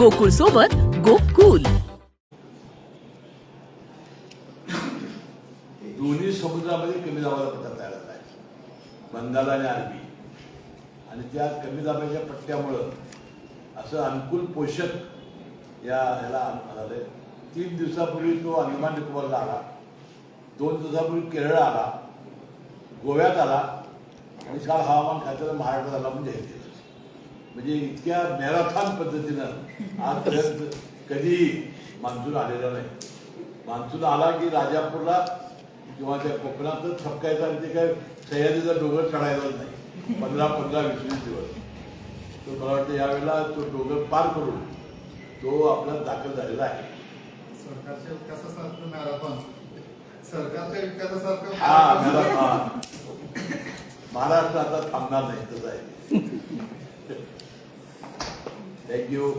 गोकुळ सोबत गोकुल. दोन्ही समुद्रामध्ये कमी दाबाचा पट्टा तयार झाला आहे, बंगाल आणि अरबी. आणि त्या कमी दाबाच्या पट्ट्यामुळं असं अनुकूल पोषक ह्याला आलं. 3 दिवसापूर्वी तो अंदमान निकोबारला आला, 2 दिवसापूर्वी केरळ आला, गोव्यात आला आणि काल हवामान खात्याला महाराष्ट्रात आला म्हणजे हे केलं. म्हणजे इतक्या मॅरेथॉन पद्धतीनं आजपर्यंत कधी मान्सून आलेला नाही. मान्सून आला की राजापूरला किंवा त्या कोकणातच थपकायचा आणि ते काय सह्याद्रीचा डोंगर चढायलाच नाही. 15-20 दिवस तो मला वाटतं यावेळेला तो डोंगर पार करून तो आपला दाखल झालेला आहे. सरकारच्या विकासासारखं मॅरेथॉन, सरकारच्या विकासासारखं हा मॅरेथॉन. महाराष्ट्र आता थांबणार नाही, तसं आहे. थँक्यू.